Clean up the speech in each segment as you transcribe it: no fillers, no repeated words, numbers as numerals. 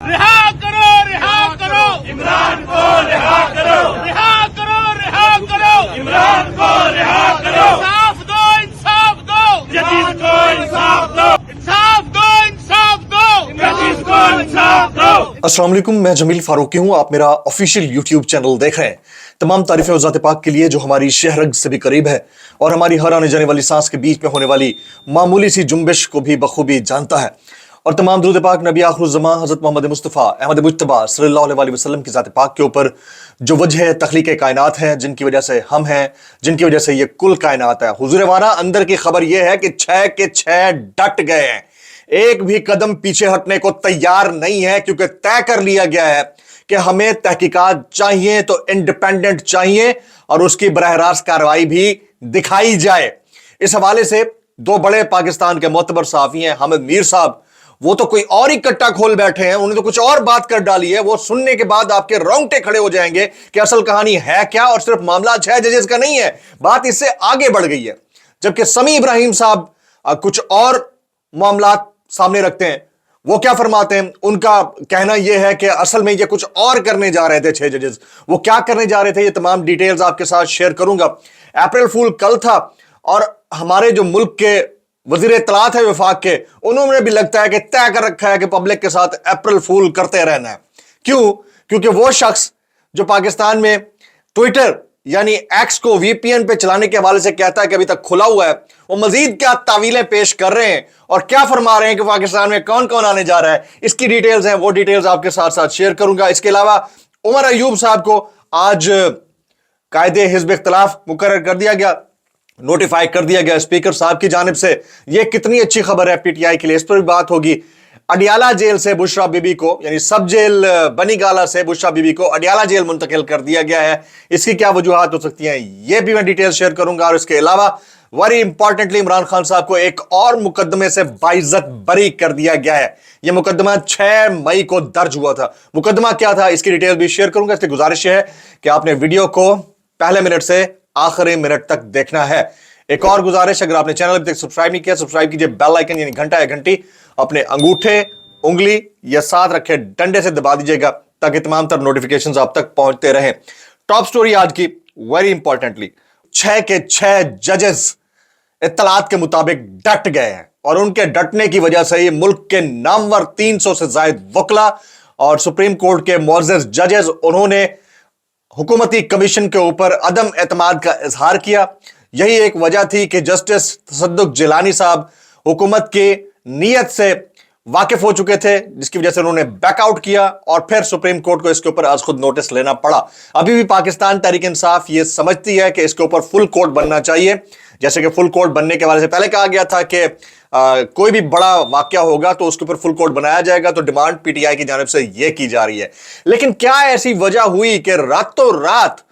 रिहा करो इमरान को, रिहा करो इमरान को, रिहा करो। इंसाफ दो जदीद को, इंसाफ दो जदीद को, इंसाफ दो। अस्सलाम वालेकुम, मैं जमील फारूकी हूँ। आप मेरा ऑफिशियल यूट्यूब चैनल देख रहे हैं। तमाम तारीफें ज़ात पाक के लिए जो हमारी शहरग से भी करीब है और हमारी हर आने जाने वाली सांस के बीच में होने वाली मामूली सी जुम्बिश को भी बखूबी जानता है। और तमाम दुरूद पाक नबी आखिरुज़्ज़मां हज़रत मोहम्मद मुस्तफ़ा अहमद मुज्तबा सल्लल्लाहु अलैहि वसल्लम की ज़ात पाक के ऊपर जो वजह तख्लीक कायनात है, जिनकी वजह से हम हैं, जिनकी वजह से ये कुल कायनात है। हुज़ूर वाला अंदर की खबर ये है कि 6 के 6 डट गए हैं, एक भी कदम पीछे हटने को तैयार नहीं है, क्योंकि तय कर लिया गया है कि हमें तहकीकात चाहिए तो इंडिपेंडेंट चाहिए और उसकी बरह रास्त कार्रवाई भी दिखाई जाए। इस हवाले से दो बड़े पाकिस्तान के मोतबर सहाफ़ी हैं, हामिद मीर साहब, वो तो कोई और ही कट्टा खोल बैठे हैं, उन्हें तो कुछ और बात कर डाली है। वो सुनने के बाद आपके रोंगटे खड़े हो जाएंगे कि असल कहानी है क्या, और सिर्फ मामला 6 जजेस का नहीं है, बात इससे आगे बढ़ गई है। जबकि समी इब्राहिम साहब कुछ और मामला सामने रखते हैं। वो क्या फरमाते हैं, उनका कहना यह है कि असल में ये कुछ और करने जा रहे थे 6 जजेस। वो क्या करने जा रहे थे, ये तमाम डिटेल्स आपके साथ शेयर करूंगा। अप्रैल फूल कल था और हमारे जो मुल्क के वजीर इत्तलात है वफाक के, उन्होंने भी लगता है कि तय कर रखा है कि पब्लिक के साथ अप्रैल फूल करते रहना है। क्यों? क्योंकि वो शख्स जो पाकिस्तान में ट्विटर यानी एक्स को वीपीएन पे चलाने के हवाले से कहता है कि अभी तक खुला हुआ है, वो मजीद क्या तावीलें पेश कर रहे हैं और क्या फरमा रहे हैं कि पाकिस्तान में कौन कौन आने जा रहा है, इसकी डिटेल्स हैं, वो डिटेल्स आपके साथ साथ शेयर करूंगा। इसके अलावा उमर अयूब साहब को आज कायदे हिज़्ब इख्तिलाफ मुकर्रर कर दिया गया, नोटिफाई कर दिया गया स्पीकर साहब की जानिब से। यह कितनी अच्छी खबर है पीटीआई के लिए, इस पर भी बात होगी। अडियाला जेल से बुशरा बीबी को, यानी सब जेल बनीगाला से बुशरा बीबी को अडियाला जेल मुंतकिल कर दिया गया है, इसकी क्या वजूहात हो सकती हैं, यह भी मैं डिटेल शेयर करूंगा। और इसके अलावा वेरी इंपॉर्टेंटली इमरान खान साहब को एक और मुकदमे से बाइज्जत बरी कर दिया गया है। यह मुकदमा 6 मई को दर्ज हुआ था। मुकदमा क्या था, इसकी डिटेल भी शेयर करूंगा। इसलिए गुजारिश है कि आपने वीडियो को पहले मिनट से आखिरी मिनट तक देखना है। एक और गुजारिश, अगर आपने चैनल अभी तक सब्सक्राइब नहीं किया, सब्सक्राइब कीजिए, बेल आइकन यानी घंटा या घंटी अपने अंगूठे, उंगली या साथ रखे डंडे से दबा दीजिएगा ताकि तमाम तरह नोटिफिकेशंस आप तक पहुंचते रहें। टॉप स्टोरी आज की, वेरी इंपॉर्टेंटली, 6 के 6 जजेस इत्तलात के मुताबिक डट गए हैं और उनके डटने की वजह से ये मुल्क के नामवर 300 से ज्यादा वकला और सुप्रीम कोर्ट के मुअज़्ज़ज़ जजेस, उन्होंने हुकूमती कमीशन के ऊपर अदम एतमाद का इजहार किया। यही एक वजह थी कि जस्टिस तसद्दुक़ जिलानी साहब हुकूमत की नीयत से वाकिफ हो चुके थे, जिसकी वजह से उन्होंने बैकआउट किया और फिर सुप्रीम कोर्ट को इसके ऊपर आज खुद नोटिस लेना पड़ा। अभी भी पाकिस्तान तहरीक इंसाफ ये समझती है कि इसके ऊपर फुल कोर्ट बनना चाहिए। जैसे कि फुल कोर्ट बनने के वाले से पहले कहा गया था कि कोई भी बड़ा वाकया होगा तो उसके ऊपर फुल कोर्ट बनाया जाएगा, तो डिमांड पीटीआई की जानिब से यह की जा रही है। लेकिन क्या ऐसी वजह हुई कि रातों रात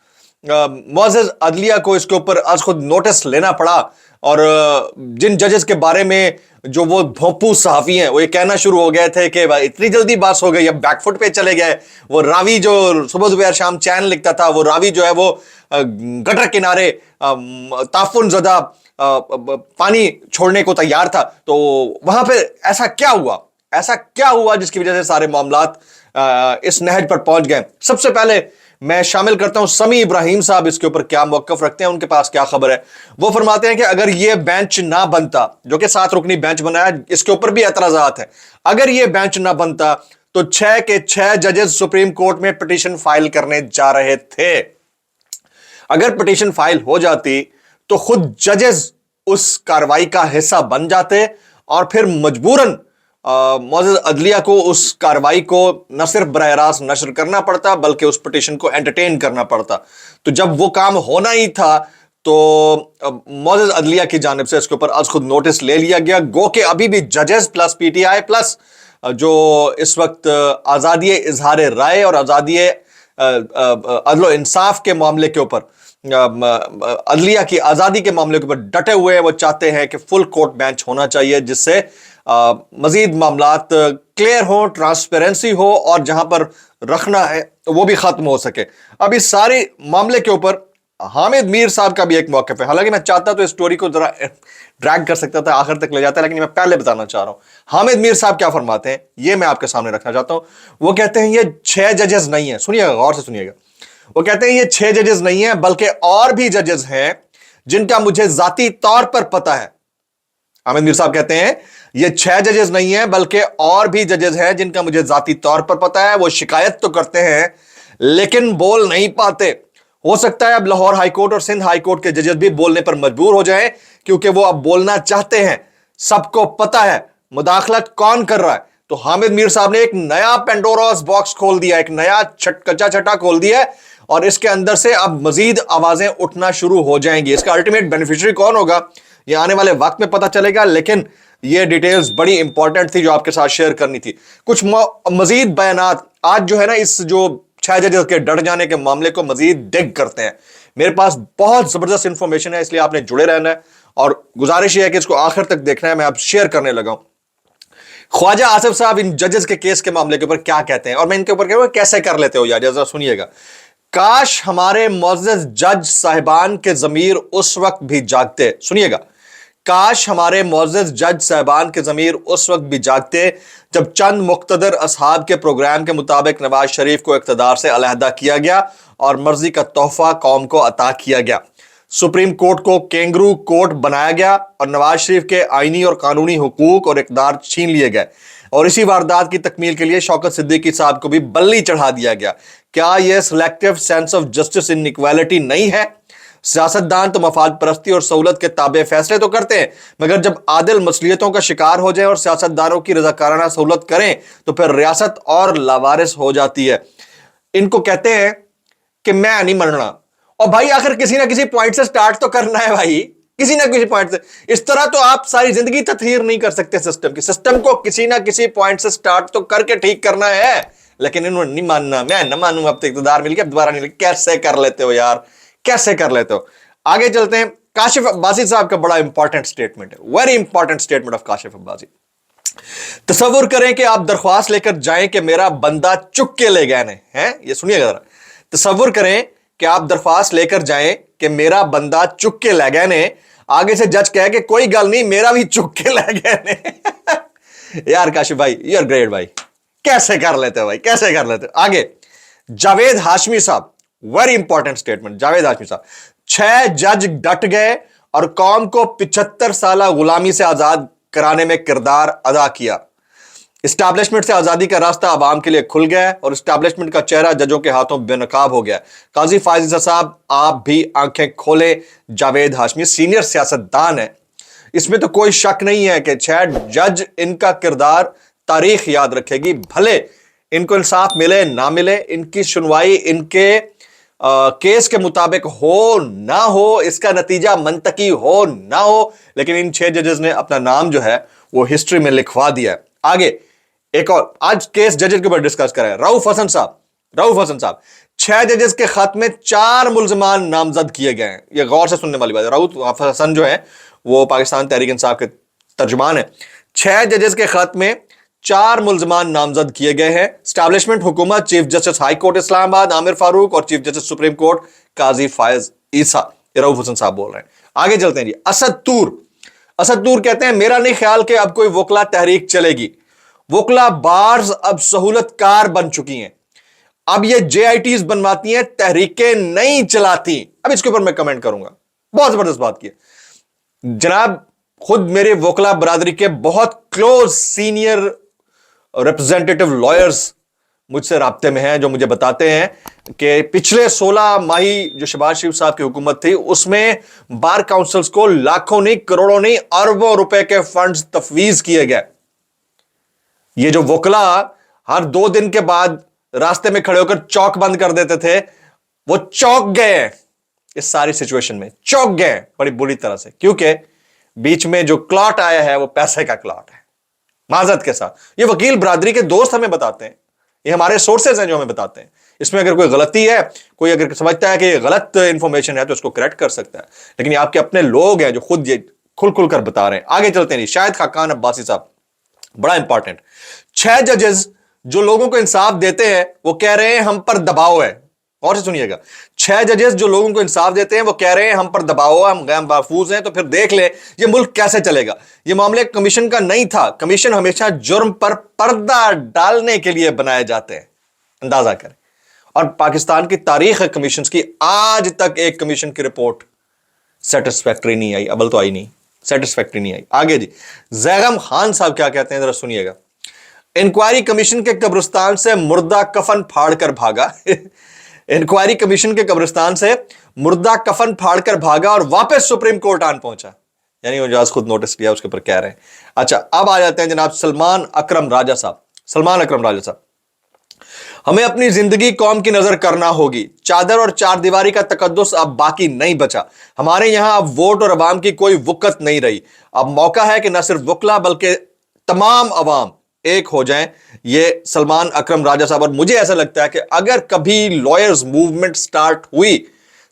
मुअज़्ज़ज़ अदलिया को इसके ऊपर आज खुद नोटिस लेना पड़ा? और जिन जजेस के बारे में जो वो भोंपू सहाफ़ी हैं, वो ये कहना शुरू हो गए थे कि इतनी जल्दी बात हो गई, अब बैकफुट पे चले गए। वो रावी जो सुबह दोपहर शाम चैन लिखता था, वो रावी जो है वो गटर किनारे ताफुन ज़दा पानी छोड़ने को तैयार था। तो वहां पे ऐसा क्या हुआ जिसकी वजह से सारे मामलात इस नहज पर पहुंच गए? सबसे पहले मैं शामिल करता हूं समी इब्राहिम साहब, इसके ऊपर क्या मौक़िफ़ रखते हैं, उनके पास क्या खबर है। वो फरमाते हैं कि अगर ये बेंच ना बनता, जो कि 7 रुकनी बेंच बनाया, इसके ऊपर भी एतराज़ात है, अगर ये बेंच ना बनता तो 6 के 6 जजेस सुप्रीम कोर्ट में पिटीशन फाइल करने जा रहे थे। अगर पिटीशन फाइल हो जाती तो खुद जजेस उस कार्रवाई का हिस्सा बन जाते और फिर मजबूरन मुअज़्ज़ज़ अदलिया को उस कार्रवाई को न सिर्फ बरह रास्त नशर करना पड़ता बल्कि उस पिटीशन को एंटरटेन करना पड़ता। तो जब वो काम होना ही था तो मुअज़्ज़ज़ अदलिया की जानिब से इसके ऊपर आज खुद नोटिस ले लिया गया। गो के अभी भी जजेस प्लस पीटीआई प्लस जो इस वक्त आज़ादी इजहार राय और आज़ादी अदल इंसाफ के मामले के ऊपर, अदलिया की आज़ादी के मामले के ऊपर डटे हुए हैं। वो चाहते हैं कि फुल कोर्ट बेंच होना चाहिए, जिससे मजीद मामलात क्लियर हो, ट्रांसपेरेंसी हो और जहां पर रखना है वो भी खत्म हो सके। अब इस सारे मामले के ऊपर हामिद मीर साहब का भी एक मौक़िफ़ है। हालांकि मैं चाहता तो इस स्टोरी को जरा ड्रैग कर सकता था, आखिर तक ले जाता, लेकिन मैं पहले बताना चाह रहा हूं हामिद मीर साहब क्या फरमाते हैं, ये मैं आपके सामने रखना चाहता हूं। वो कहते हैं ये 6 जजेस नहीं है, सुनिएगा, गौर से सुनिएगा। वो कहते हैं ये 6 जजेस नहीं है, बल्कि और भी जजेस हैं जिनका मुझे जाती तौर पर पता है। हामिद मीर साहब कहते हैं ये 6 जजेस नहीं है, बल्कि और भी जजेस हैं जिनका मुझे जाती तौर पर पता है। वो शिकायत तो करते हैं लेकिन बोल नहीं पाते। हो सकता है अब लाहौर हाईकोर्ट और सिंध हाईकोर्ट के जजेस भी बोलने पर मजबूर हो जाएं, क्योंकि वो अब बोलना चाहते हैं। सबको पता है मुदाखलत कौन कर रहा है। तो हामिद मीर साहब ने एक नया पेंडोरास बॉक्स खोल दिया, एक नया कच्चा छटा खोल दिया है, और इसके अंदर से अब मजीद आवाजें उठना शुरू हो जाएंगी। इसका अल्टीमेट बेनिफिशियरी कौन होगा ये आने वाले वक्त में पता चलेगा, लेकिन ये डिटेल्स बड़ी इंपॉर्टेंट थी जो आपके साथ शेयर करनी थी। कुछ मजीद बयानात आज जो है ना, इस जो 6 जजेस के डट जाने के मामले को मजीद डिग करते हैं। मेरे पास बहुत जबरदस्त इंफॉर्मेशन है, इसलिए आपने जुड़े रहना है और गुजारिश है कि इसको आखिर तक देखना है। मैं अब शेयर करने लगा हूं। ख्वाजा आसिफ साहब इन जजेस के केस के मामले के ऊपर क्या कहते हैं, और मैं इनके ऊपर कहूंगा कैसे कर लेते हो यार, जरा सुनिएगा। काश हमारे मुअज़्ज़ज़ जज साहिबान के ज़मीर उस वक्त भी जागते, सुनिएगा, काश हमारे मुअज़्ज़ज़ जज साहिबान के ज़मीर उस वक्त भी जागते जब चंद मुक़्तदर असहाब के प्रोग्राम के मुताबिक नवाज शरीफ को इक़्तिदार से अलहदा किया गया और मर्जी का तोहफा कौम को अता किया गया। सुप्रीम कोर्ट को कैंगरू कोर्ट बनाया गया और नवाज शरीफ के आईनी और कानूनी हुकूक और इक़्तिदार छीन लिए गए, और इसी वारदात की तकमील के लिए शौकत सिद्दीकी साहब को भी बल्ली चढ़ा दिया गया। क्या यह selective sense of justice in equality नहीं है? सियासतदान तो मफाद परस्ती और सहूलत के ताबे फैसले तो करते हैं, मगर जब आदिल मसलियतों का शिकार हो जाए और सियासतदानों की रजाकाराना सहूलत करें तो फिर रियासत और लावारिस हो जाती है। इनको कहते हैं कि मैं नहीं मरना। और भाई आखिर किसी ना किसी पॉइंट से स्टार्ट तो करना है भाई, किसी ना किसी पॉइंट से। इस तरह तो आप सारी जिंदगी तत्हीर नहीं कर सकते सिस्टम की। सिस्टम को किसी ना किसी पॉइंट से स्टार्ट तो करके ठीक करना है, लेकिन इन्होंने नहीं मानना। मैं न मानूंगा, अब तो इक़्तिदार मिल गया, अब दोबारा नहीं। कैसे कर लेते हो यार, कैसे कर लेते हो। आगे चलते हैं। काशिफ अब्बासी साहब का बड़ा इंपॉर्टेंट स्टेटमेंट है, very important statement of Kashif Abbasi. तसव्वुर करें कि आप दरख्वास्त लेकर जाएं कि मेरा बंदा चुक के ले गए हैं, ये सुनिएगा जरा। तसव्वुर करें कि आप दरख्वास्त लेकर जाएं कि मेरा बंदा चुक के ले गए ने, आगे से जज कहे कि कोई गल नहीं, मेरा भी चुक के ले गए ने। यार काशिफ भाई, यू आर ग्रेट भाई, कैसे कर लेते हो भाई, कैसे कर लेते हो। आगे जावेद हाशमी साहब, very important statement. Javed Hashmi साहब, 6 जज डट गए और कौम को 75 साल गुलामी से आजाद कराने में किरदार अदा किया। इस्टेब्लिशमेंट से आजादी का रास्ता आवाम के लिए खुल गया और इस्टेब्लिशमेंट का चेहरा जजों के हाथों बेनकाब हो गया। काजी फायज़ साहब, आप भी आंखें खोले। जावेद हाशमी सीनियर सियासतदान है, इसमें तो कोई शक नहीं है कि 6 जज, इनका किरदार तारीख याद रखेगी। भले इनको इंसाफ मिले ना मिले, इनकी सुनवाई इनके केस के मुताबिक हो ना हो, इसका नतीजा मंतकी हो ना हो, लेकिन इन 6 जजेस ने अपना नाम जो है वो हिस्ट्री में लिखवा दिया है। आगे एक और आज केस जजेस के ऊपर डिस्कस करें। रऊफ हसन साहब, 6 जजेस के खत में 4 मुल्जमान नामजद किए गए हैं। ये गौर से सुनने वाली बात है। रऊफ हसन जो है वो पाकिस्तान तहरीक इंसाफ के तर्जुमान है। 6 जजेस के खत में 4 मुल्जमान नामजद किए गए हैं। स्टैब्लिशमेंट हुकूमत, chief justice high court Islamabad Aamir Farooq और चीफ जस्टिस सुप्रीम कोर्ट काजी फायज ईसा। रऊफ हसन साहब बोल रहे हैं। आगे चलते हैं जी। असद तूर कहते हैं मेरा नहीं ख्याल कि अब कोई वकला तहरीक चलेगी। वकला बार्स अब सहूलतकार बन चुकी हैं, अब ये JITs बनवाती हैं, तहरीकें नहीं चलाती। अब इसके ऊपर मैं कमेंट करूंगा, बहुत जबरदस्त बात की जनाब। खुद मेरे वकला बरादरी के बहुत क्लोज सीनियर रिप्रेजेंटेटिव लॉयर्स मुझसे राब्ते में हैं, जो मुझे बताते हैं कि पिछले 16 माही जो शहबाज शरीफ साहब की हुकूमत थी, उसमें बार काउंसिल्स को लाखों नहीं, करोड़ों नहीं, अरबों रुपए के फंड्स तफवीज किए गए। ये जो वकला हर 2 दिन के बाद रास्ते में खड़े होकर चौक बंद कर देते थे, वो चौक गए इस सारी सिचुएशन में, चौक गए बड़ी बुरी तरह से, क्योंकि बीच में जो क्लॉट आया है वो पैसे का क्लॉट है। माजरत के साथ ये वकील बरादरी के दोस्त हमें बताते हैं, ये हमारे सोर्सेज हैं जो हमें बताते हैं। इसमें अगर कोई गलती है, कोई अगर समझता है कि ये गलत इंफॉर्मेशन है तो इसको करेक्ट कर सकता है, लेकिन ये आपके अपने लोग हैं जो खुद ये खुल कर बता रहे हैं। आगे चलते हैं। शाहिद खाकान अब्बासी साहब, बड़ा इंपॉर्टेंट। 6 जजेस जो लोगों को इंसाफ देते हैं वो कह रहे हैं हम पर दबाव है। और से सुनिएगा, 6 जजेस जो लोगों को इंसाफ देते हैं वो कह रहे हैं हम पर दबाव है, हम गैर महफूज हैं, तो फिर देख ले ये मुल्क कैसे चलेगा। ये मामले कमीशन का नहीं था, कमीशन हमेशा जुर्म पर पर्दा डालने के लिए बनाए जाते हैं, अंदाजा करें। और पाकिस्तान की तारीख है कमीशन की, आज तक एक कमीशन की रिपोर्ट सेटिस्फैक्ट्री नहीं आई, अबल तो आई नहीं, सेटिस्फैक्ट्री नहीं आई। आगे जी, जैगम खान साहब क्या कहते हैं जरा सुनिएगा। इंक्वायरी कमीशन के कब्रिस्तान से मुर्दा कफन फाड़कर भागा इंक्वायरी कमीशन के कब्रिस्तान से मुर्दा कफन फाड़कर भागा और वापस सुप्रीम कोर्ट आन पहुंचा, यानी वो आज खुद नोटिस लिया उसके ऊपर कह रहे हैं। अच्छा, अब आ जाते हैं जनाब सलमान अकरम राजा साहब। सलमान अकरम राजा साहब, हमें अपनी जिंदगी कौम की नजर करना होगी, चादर और चार दीवारी का तकद्दुस अब बाकी नहीं बचा, हमारे यहां अब वोट और अवाम की कोई वुकत नहीं रही, अब मौका है कि न सिर्फ वकला बल्कि तमाम अवाम एक हो जाएं। ये सलमान अकरम राजा साहब, और मुझे ऐसा लगता है कि अगर कभी लॉयर्स मूवमेंट स्टार्ट हुई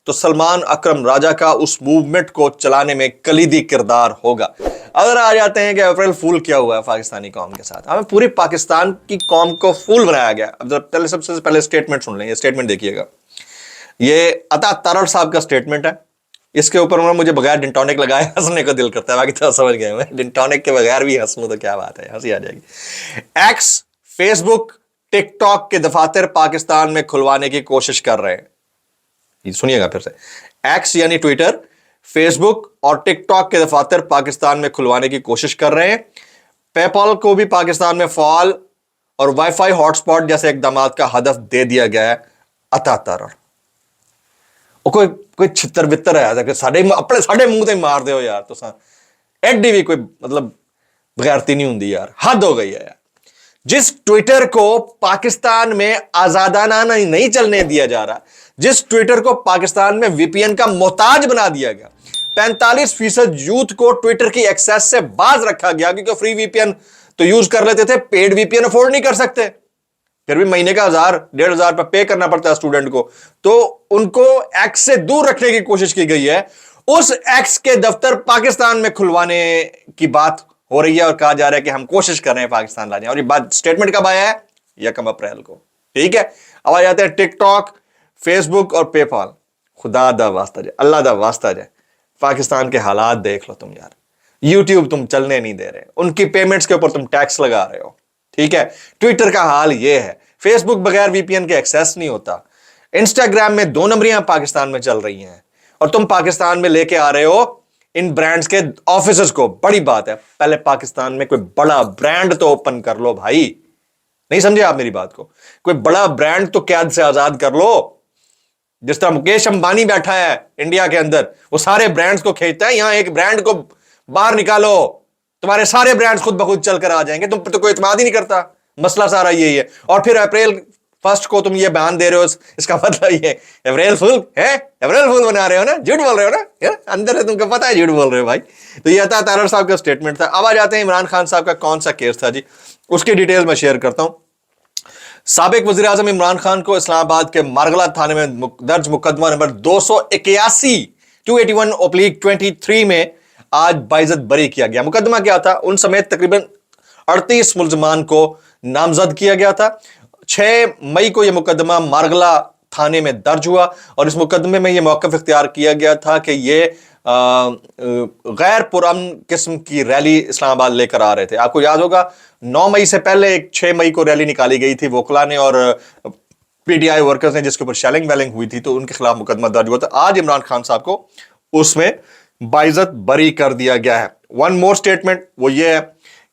तो सलमान अकरम राजा का उस मूवमेंट को चलाने में कलीदी किरदार होगा। अगर आ जाते हैं कि अप्रैल फूल क्या हुआ है पाकिस्तानी कौम के साथ, हमें पूरी पाकिस्तान की कौम को फूल बनाया गया। अब पहले सबसे पहले स्टेटमेंट सुन लें, ये स्टेटमेंट देखिएगा, ये अता तारड़ साहब का स्टेटमेंट है। इसके ऊपर उन्होंने मुझे बगैर डिन टॉनिक लगाए हंसने को दिल करता है, बाकी तो समझ गए मैं, डिन टॉनिक के बगैर भी हंस लूं तो क्या बात है, हंसी आ जाएगी। एक्स, फेसबुक, टिकटॉक के दफातर पाकिस्तान में खुलवाने की कोशिश कर रहे हैं। सुनिएगा फिर से, एक्स यानी ट्विटर, फेसबुक और टिकटॉक के दफातर पाकिस्तान में खुलवाने की कोशिश कर रहे हैं। पेपॉल को भी पाकिस्तान में फाल और वाईफाई हॉटस्पॉट जैसे इकदाम का हदफ दे दिया गया है। अता तारड़ कोई छितर बितर है साडे अपने साडे मुंह ते मार दे यार, तो एडी भी कोई मतलब बगैरती नहीं होंगी यार, हद हो गई है यार। जिस ट्विटर को पाकिस्तान में आजादाना नहीं चलने दिया जा रहा, जिस ट्विटर को पाकिस्तान में वीपीएन का मोहताज बना दिया गया, 45% यूथ को ट्विटर की एक्सेस से बाज रखा गया क्योंकि फ्री वीपीएन तो यूज कर लेते थे, पेड वीपीएन अफोर्ड नहीं कर सकते, फिर भी महीने का 1000-1500 पर पे करना पड़ता है स्टूडेंट को, तो उनको एक्स से दूर रखने की कोशिश की गई है। उस एक्स के दफ्तर पाकिस्तान में खुलवाने की बात हो रही है और कहा जा रहा है कि हम कोशिश कर रहे हैं पाकिस्तान लाने, और ये बात स्टेटमेंट कब आया है? 1 अप्रैल को, ठीक है। अब आ जाते हैं टिकटॉक, फेसबुक और पेपाल। खुदा दा वास्ता जाए, अल्लाह दा वास्ता जाए, पाकिस्तान के हालात देख लो तुम यार। यूट्यूब तुम चलने नहीं दे रहे, उनकी पेमेंट्स के ऊपर तुम टैक्स लगा रहे हो, ठीक है। ट्विटर का हाल ये है, फेसबुक बगैर वीपीएन के एक्सेस नहीं होता, इंस्टाग्राम में 2 नंबरियां पाकिस्तान में चल रही हैं, और तुम पाकिस्तान में लेके आ रहे हो इन ब्रांड्स के ऑफिसर्स को। बड़ी बात है, पहले पाकिस्तान में कोई बड़ा ब्रांड तो ओपन कर लो भाई, नहीं समझे आप मेरी बात को? कोई बड़ा ब्रांड तो कैद से आजाद कर लो। जिस तरह मुकेश अंबानी बैठा है इंडिया के अंदर, वो सारे ब्रांड्स को खींचता है, यहां एक ब्रांड को बाहर निकालो, तुम्हारे सारे ब्रांड्स खुद बखुद चल कर आ जाएंगे, तुम तो कोई इत्मीनाद ही नहीं करता। मसला सारा यही है। और फिर अप्रैल 1 को तुम ये बयान दे रहे हो, इसका मतलब ये अप्रैल फूल है, अप्रैल फूल बना रहे हो ना, झूठ बोल रहे हो ना, अंदर से तुमको पता है झूठ बोल रहे हो भाई। तो ये अता तारड़ साहब का स्टेटमेंट था। अब आ जाते हैं इमरान खान साहब का कौन सा केस था जी, उसकी डिटेल में शेयर करता हूं। साबिक वजीर आजम इमरान खान को इस्लामाबाद के मारगला थाने में दर्ज मुकदमा नंबर 281/281/23 में आज बाइज्जत बरी किया गया। मुकदमा क्या था? उन समेत तकरीबन 38 मुल्जमान को नामजद किया गया था। 6 मई को यह मुकदमा मारगला थाने में दर्ज हुआ और इस मुकदमे में यह मौक़िफ़ इख्तियार किया गया था कि ये गैर पुरअमन किस्म की रैली इस्लामाबाद लेकर आ रहे थे। आपको याद होगा 9 मई से पहले एक 6 मई को रैली निकाली गई थी वोकला ने और पीटीआई वर्कर्स ने, जिसके ऊपर शेलिंग वेलिंग हुई थी, तो उनके खिलाफ मुकदमा दर्ज हुआ था। आज इमरान खान साहब को उसमें बाइज्जत बरी कर दिया गया है। वन मोर स्टेटमेंट वो ये है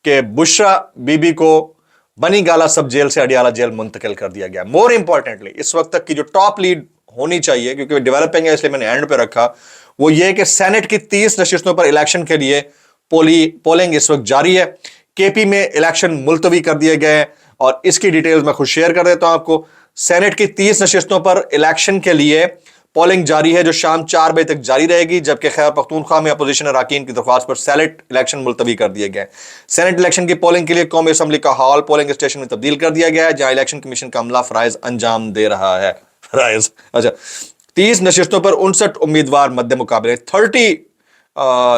कि बुशरा बीबी को बनी गाला सब जेल से अडियाला जेल मुंतकिल कर दिया गया। मोर इंपॉर्टेंटली इस वक्त तक की जो टॉप लीड होनी चाहिए, क्योंकि डेवलपिंग है इसलिए मैंने एंड पे रखा, वो ये कि सेनेट की 30 नशिस्तों पर इलेक्शन के लिए पोलिंग इस वक्त जारी है। केपी में इलेक्शन मुलतवी कर दिए गए हैं और इसकी डिटेल्स मैं खुद शेयर कर देता हूं आपको। सेनेट की 30 नशिस्तों पर इलेक्शन के लिए पोलिंग जारी है जो शाम 4 बजे तक जारी रहेगी, जबकि खैबर पख्तूनख्वा में अपोजिशन अरकान की दरख्वास्त पर सेनेट इलेक्शन मुलतवी कर दिए गए। सेनेट इलेक्शन की पोलिंग के लिए कौमी असम्बली का हॉल पोलिंग स्टेशन में तब्दील कर दिया गया है, जहां इलेक्शन कमीशन का अमला फराइज अंजाम दे रहा है। फराइज अच्छा, 30 नशिस्तों पर 59 उम्मीदवार मद्दे मुकाबले, 30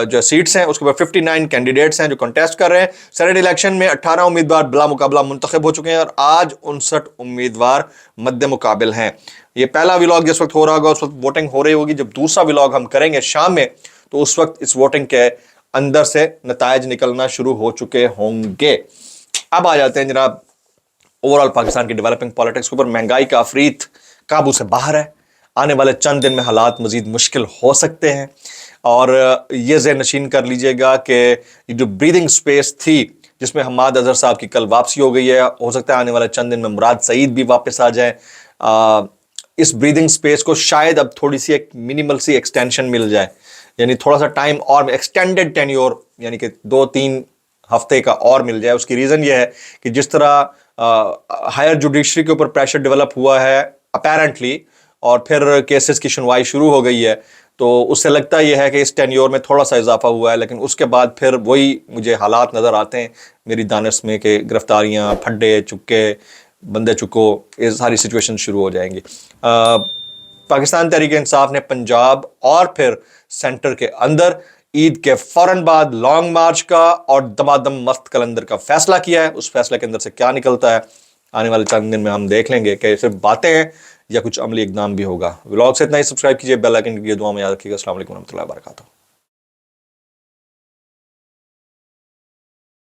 جو سیٹس ہیں اس کے اوپر 59 کینڈیڈیٹس ہیں جو کنٹیسٹ کر رہے ہیں. سینیٹ الیکشن میں 18 امیدوار بلا مقابلہ منتخب ہو چکے ہیں اور آج 59 امیدوار مد مقابل ہیں. یہ پہلا ولاگ جس وقت ہو رہا ہوگا اس وقت ووٹنگ ہو رہی ہوگی. جب دوسرا ولاگ ہم کریں گے شام میں تو اس وقت اس ووٹنگ کے اندر سے نتائج نکلنا شروع ہو چکے ہوں گے. اب آ جاتے ہیں جناب اوور آل پاکستان کی ڈیولپنگ پالیٹکس کے اوپر. مہنگائی کا عفریت قابو سے باہر ہے. آنے والے چند دن میں حالات مزید مشکل ہو سکتے ہیں اور یہ ذہن نشین کر لیجئے گا کہ یہ جو بریدنگ سپیس تھی جس میں حماد اظہر صاحب کی کل واپسی ہو گئی ہے, ہو سکتا ہے آنے والے چند دن میں مراد سعید بھی واپس آ جائیں. اس بریدنگ سپیس کو شاید اب تھوڑی سی ایک منیمل سی ایکسٹینشن مل جائے, یعنی تھوڑا سا ٹائم اور ایکسٹینڈڈ ٹینیور یعنی کہ 2-3 ہفتے کا اور مل جائے. اس کی ریزن یہ ہے کہ جس طرح ہائر جوڈیشری کے اوپر پریشر ڈیولپ ہوا ہے اپیرنٹلی اور پھر کیسز کی سنوائی شروع ہو گئی ہے, تو اس سے لگتا یہ ہے کہ اس ٹینیور میں تھوڑا سا اضافہ ہوا ہے, لیکن اس کے بعد پھر وہی مجھے حالات نظر آتے ہیں میری دانش میں کہ گرفتاریاں, پھڈے چکے, بندے چکو, یہ ساری سچویشن شروع ہو جائیں گی. پاکستان تحریک انصاف نے پنجاب اور پھر سینٹر کے اندر عید کے فوراً بعد لانگ مارچ کا اور دمادم مست کلندر کا فیصلہ کیا ہے. اس فیصلے کے اندر سے کیا نکلتا ہے آنے والے چند دن میں ہم دیکھ لیں گے کہ صرف باتیں ہیں یا کچھ عملی اقدام بھی ہوگا. ولاگ سے اتنا ہی. سبسکرائب کیجیے, بیل آئکن کیجیے, دعا میں یاد رکھیے گا. السلام علیکم ورحمۃ اللہ وبرکاتہ.